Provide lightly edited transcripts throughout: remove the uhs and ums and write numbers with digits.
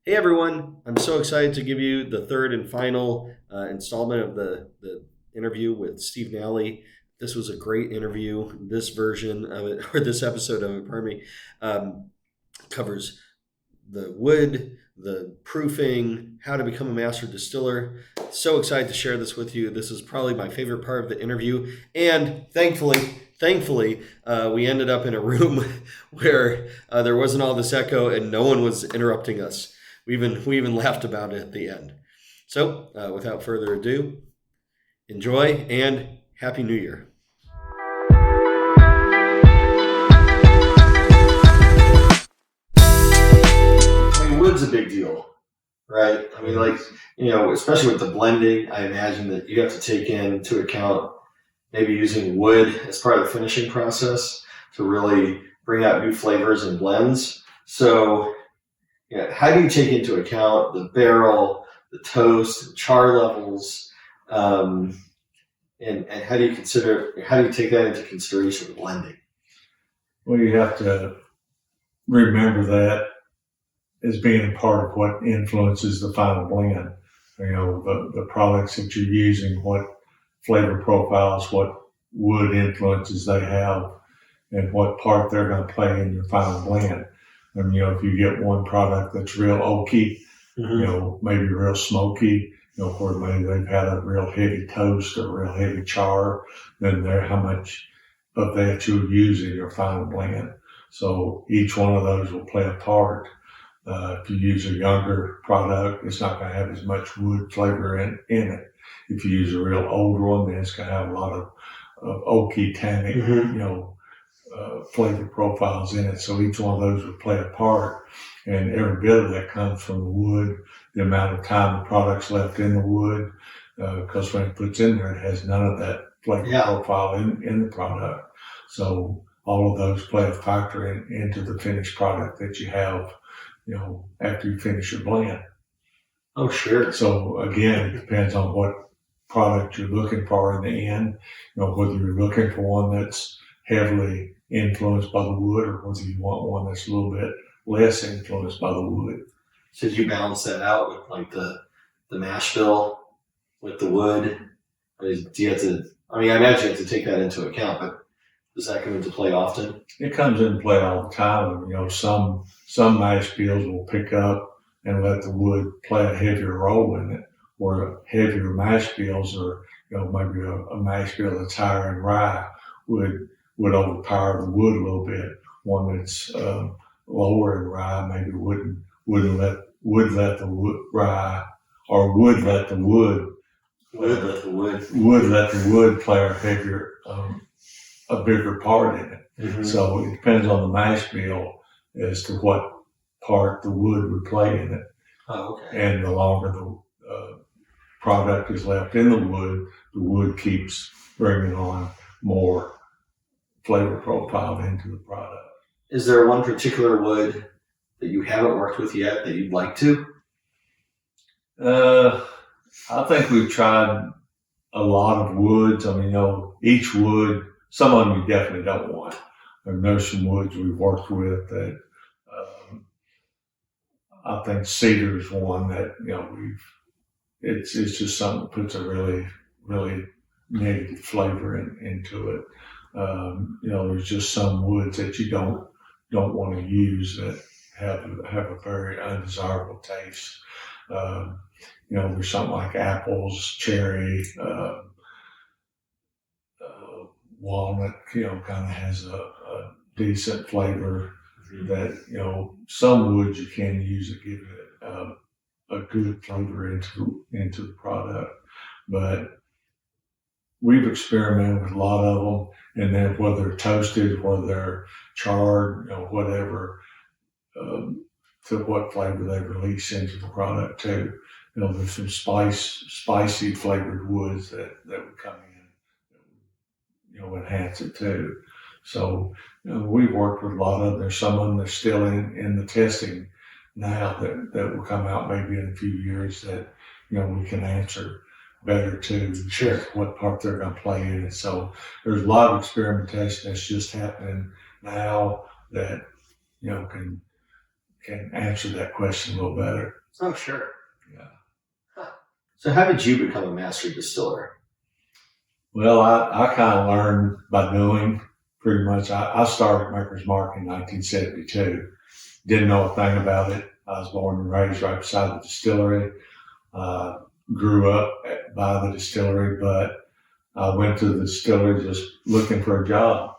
Hey everyone, I'm so excited to give you the third and final installment of the interview with Steve Nally. This was a great interview. This version of it, or this episode of it, pardon me, covers the wood, the proofing, how to become a master distiller. So excited to share this with you. This is probably my favorite part of the interview. And thankfully, we ended up in a room where there wasn't all this echo and no one was interrupting us. We even laughed about it at the end. So, without further ado, enjoy and Happy New Year. I mean, wood's a big deal, right? I mean, especially with the blending, I imagine that you have to take into account maybe using wood as part of the finishing process to really bring out new flavors and blends. So, how do you take into account the barrel, the toast, char levels, and how do you take that into consideration with blending? Well, you have to remember that as being a part of what influences the final blend. The products that you're using, what flavor profiles, what wood influences they have, and what part they're going to play in your final blend. And, if you get one product that's real oaky, maybe real smoky, where maybe they've had a real heavy toast or real heavy char, then how much of that you'll use in your final blend. So each one of those will play a part. If you use a younger product, it's not going to have as much wood flavor in it. If you use a real old one, then it's going to have a lot of oaky, tannic, flavor profiles in it. So each one of those would play a part. And every bit of that comes from the wood, the amount of time the product's left in the wood, because when it puts in there, it has none of that flavor profile in the product. So all of those play a factor into the finished product that you have, after you finish your blend. Oh, sure. So again, it depends on what product you're looking for in the end, whether you're looking for one that's heavily influenced by the wood or whether you want one that's a little bit less influenced by the wood. So did you balance that out with like the mash bill with the wood? Or do you have to, I imagine you have to take that into account, but does that come into play often? It comes into play all the time. Some mash bills will pick up and let the wood play a heavier role in it, or heavier mash bills, or maybe a mash bill that's higher in rye would overpower the wood a little bit. One that's lower in rye maybe would let the wood play a bigger part in it. Mm-hmm. So it depends on the mash bill as to what part the wood would play in it. Oh, okay. And the longer the product is left in the wood keeps bringing on more flavor profile into the product. Is there one particular wood that you haven't worked with yet that you'd like to? I think we've tried a lot of woods. Each wood, some of them you definitely don't want. There's some woods we've worked with that I think cedar is one that, it's just something that puts a really, really negative flavor into it. There's just some woods that you don't want to use that have a very undesirable taste. There's something like apples, cherry, walnut, kind of has a decent flavor that, some woods you can use to give it a good flavor into the product. But we've experimented with a lot of them, and then whether they're toasted, whether they're charred, whatever, to what flavor they release into the product too. There's some spicy flavored woods that would come in, enhance it too. So we've worked with a lot of them. There's some of them that's still in the testing now that will come out maybe in a few years that, we can answer better too. Sure. What part they're going to play in it. So there's a lot of experimentation that's just happening now that, can can answer that question a little better. Oh, sure. Yeah. Huh. So how did you become a master distiller? Well, I kind of learned by doing pretty much. I started Maker's Mark in 1972. Didn't know a thing about it. I was born and raised right beside the distillery. Grew up by the distillery, but I went to the distillery just looking for a job.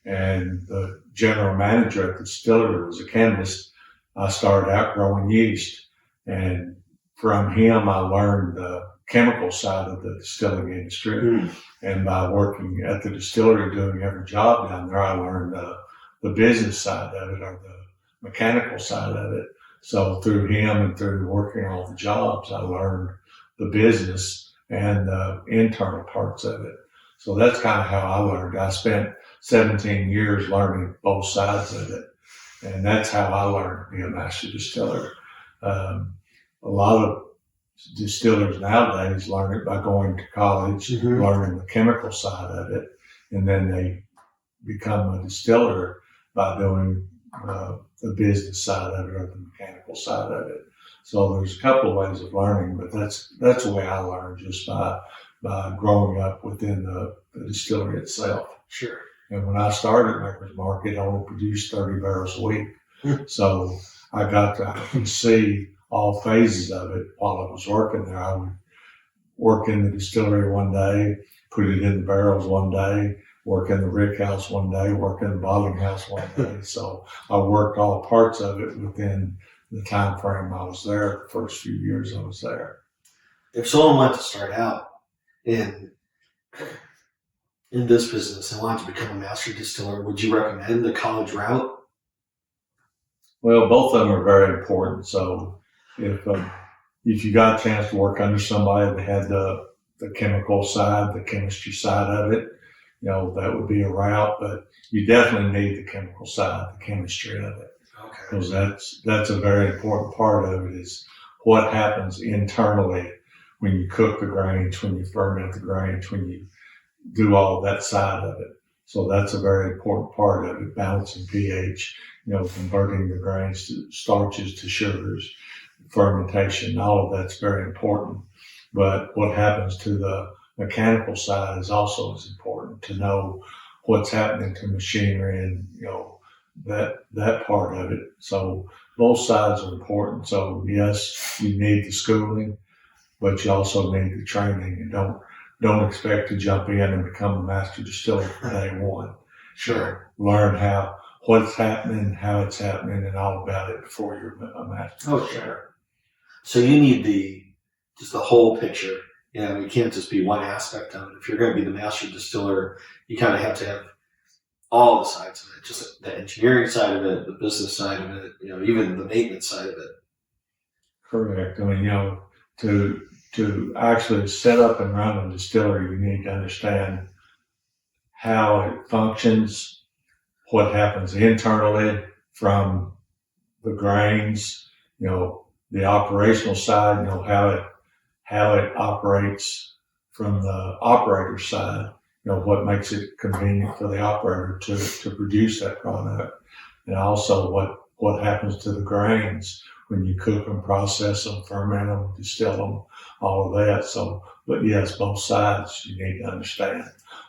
And the general manager at the distillery was a chemist. I started out growing yeast. And from him, I learned the chemical side of the distilling industry. Mm. And by working at the distillery, doing every job down there, I learned the business side of it, or the mechanical side of it. So through him and through working all the jobs, I learned the business and the internal parts of it. So that's kind of how I learned. I spent 17 years learning both sides of it. And that's how I learned to be a master distiller. A lot of distillers nowadays learn it by going to college, mm-hmm. learning the chemical side of it, and then they become a distiller by doing the business side of it or the mechanical side of it. So there's a couple of ways of learning, but that's the way I learned, just by growing up within the distillery itself. Sure. And when I started Maker's Mark, it only produced 30 barrels a week. So I got to see all phases of it while I was working there. I would work in the distillery one day, put it in the barrels one day, work in the rick house one day, work in the bottling house one day. So I worked all parts of it within the time frame I was there, the first few years I was there. If someone wanted to start out in this business and wanted to become a master distiller, would you recommend the college route? Well, both of them are very important. So if you got a chance to work under somebody that had the chemical side, the chemistry side of it, that would be a route. But you definitely need the chemical side, the chemistry of it. Okay. Because that's a very important part of it, is what happens internally when you cook the grains, when you ferment the grains, when you do all that side of it. So that's a very important part of it, balancing pH, converting the grains to starches to sugars, fermentation, all of that's very important. But what happens to the mechanical side is also as important, to know what's happening to machinery and, that part of it. So both sides are important. So yes, you need the schooling, but you also need the training, and don't expect to jump in and become a master distiller from day one. Sure. Learn what's happening, how it's happening, and all about it before you're a master distiller. Sure. So you need the whole picture. You can't just be one aspect of it. If you're going to be the master distiller, you kind of have to have all the sides of it, just the engineering side of it, the business side of it, even the maintenance side of it. Correct. I mean, to actually set up and run a distillery, you need to understand how it functions, what happens internally from the grains, the operational side, how it operates from the operator's side, what makes it convenient for the operator to produce that product, and also what happens to the grains when you cook them, process them, ferment them, distill them, all of that. So, but yes, both sides you need to understand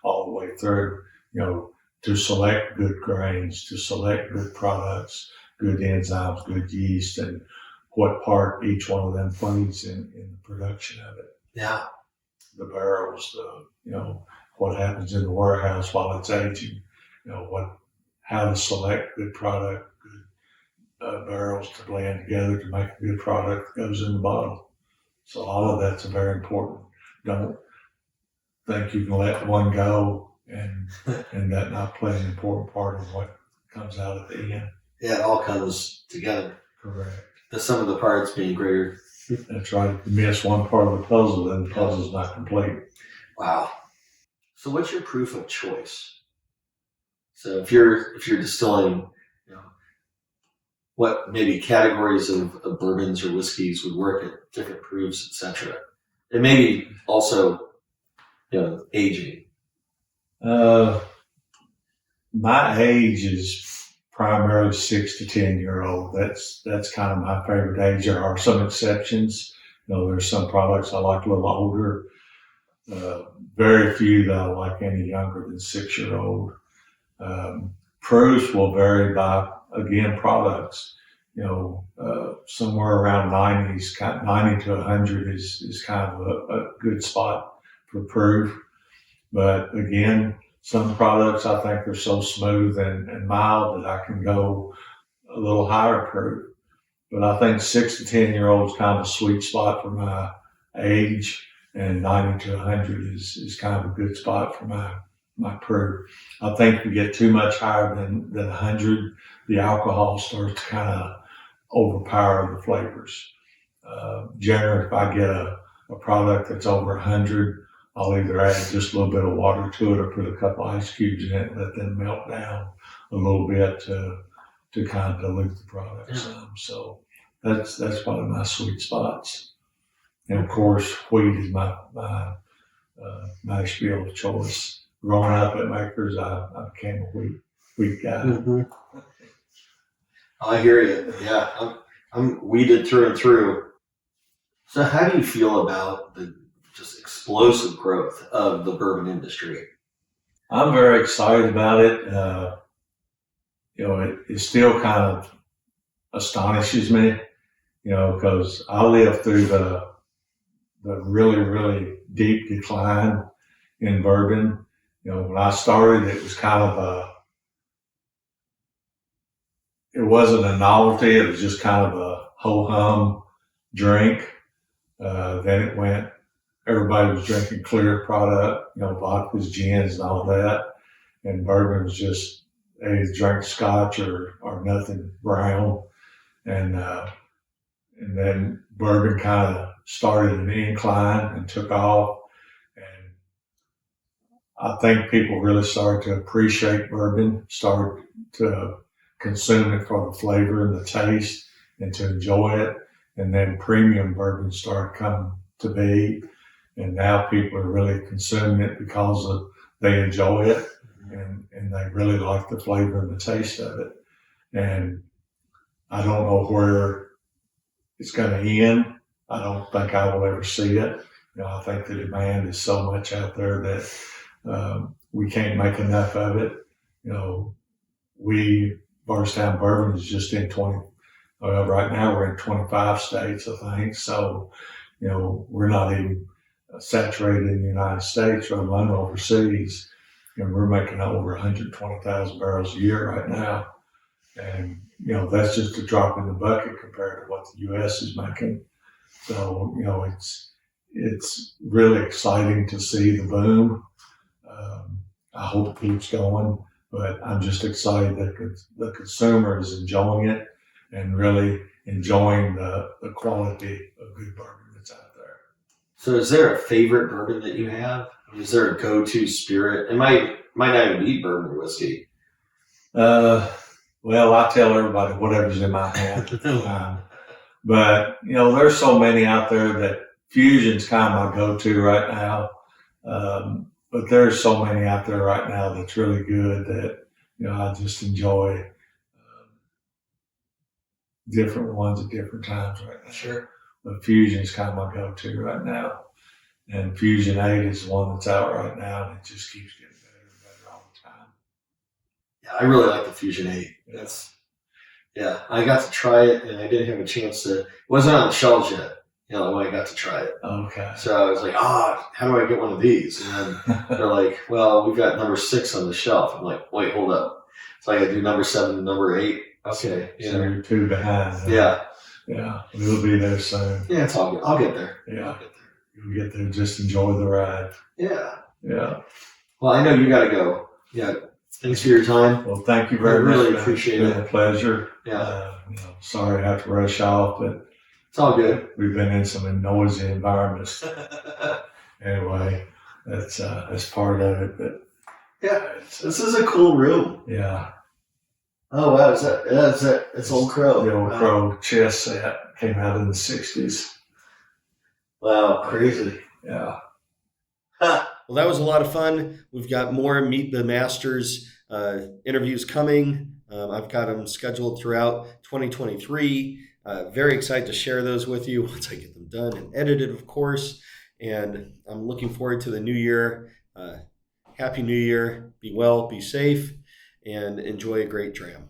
all the way through, to select good grains, to select good products, good enzymes, good yeast, and what part each one of them plays in the production of it. Yeah. The barrels, what happens in the warehouse while it's aging, how to select good product, good barrels to blend together to make a good product that goes in the bottle. So all of that's very important. Don't think you can let one go and that not play an important part of what comes out at the end. Yeah, it all comes together. Correct. The sum of the parts being greater. That's right. If you miss one part of the puzzle, then the puzzle's not complete. Wow. So what's your proof of choice? So if you're distilling, what maybe categories of bourbons or whiskeys would work at different proofs, etc. And maybe also, aging. My age is primarily 6 to 10 year old. That's kind of my favorite age. There are some exceptions. There's some products I like a little older. Very few that I like any younger than 6 year old. Proofs will vary by, again, products. Somewhere around 90 to 100 is kind of a good spot for proof. But again, some products I think are so smooth and mild that I can go a little higher proof. But I think 6 to 10 year old is kind of a sweet spot for my age, and 90 to 100 is kind of a good spot for my proof. I think if you get too much higher than 100, the alcohol starts to kind of overpower the flavors. Generally, if I get a product that's over 100, I'll either add just a little bit of water to it or put a couple ice cubes in it and let them melt down a little bit to kind of dilute the product some. So that's one of my sweet spots. And of course, wheat is my mash bill of choice. Growing up at Makers, I became a wheat guy. Mm-hmm. I hear you. Yeah, I'm weeded through and through. So how do you feel about the just explosive growth of the bourbon industry? I'm very excited about it. It still kind of astonishes me, because I lived through the really, really deep decline in bourbon. When I started, it was kind of it wasn't a novelty. It was just kind of a ho-hum drink. Then it went, everybody was drinking clear product, vodkas, gins, and all that. And bourbon was just, they drank scotch or nothing brown. And then bourbon kind of started an incline and took off. And I think people really started to appreciate bourbon, started to consume it for the flavor and the taste and to enjoy it. And then premium bourbon started coming to be. And now people are really consuming it because they enjoy it and they really like the flavor and the taste of it. And I don't know where it's going to end. I don't think I will ever see it. I think the demand is so much out there that we can't make enough of it. Bardstown Bourbon is just in right now we're in 25 states, I think. So, we're not even saturated in the United States or alone overseas. And we're making over 120,000 barrels a year right now. And, that's just a drop in the bucket compared to what the U.S. is making. So, it's really exciting to see the boom. I hope it keeps going, but I'm just excited that the consumer is enjoying it and really enjoying the quality of good bourbon that's out there. So is there a favorite bourbon that you have? Is there a go-to spirit? It might not even be bourbon or whiskey. Well, I tell everybody whatever's in my hand. But, there's so many out there that fusion's kind of my go-to right now. But there's so many out there right now that's really good that, I just enjoy different ones at different times right now. Sure. But Fusion is kind of my go-to right now. And Fusion 8 is the one that's out right now, and it just keeps getting better and better all the time. Yeah, I really like the Fusion 8. I got to try it, and I didn't have a chance to. It wasn't on the shelves yet, when I got to try it. Okay. So I was like, how do I get one of these? And then they're like, well, we've got number 6 on the shelf. I'm like, wait, hold up. So I got to do number 7 and number 8. Okay. So you're 2 behind. Huh? Yeah. Yeah. We'll be there soon. Yeah, it's all good. I'll get there. Yeah. I'll get there. You'll get there. Just enjoy the ride. Yeah. Yeah. Well, I know you got to go. Yeah. Thanks for your time. Well, thank you very much. I really appreciate it. It's been a pleasure. Yeah. Sorry I have to rush off, but it's all good. We've been in some noisy environments. Anyway, that's part of it. But yeah, this is a cool room. Yeah. Oh wow, it's Old Crow. The Old Crow chess set came out in the 60s. Wow, crazy. Yeah. Well, that was a lot of fun. We've got more Meet the Masters interviews coming. I've got them scheduled throughout 2023. Very excited to share those with you once I get them done and edited, of course. And I'm looking forward to the new year. Happy New Year. Be well, be safe, and enjoy a great dram.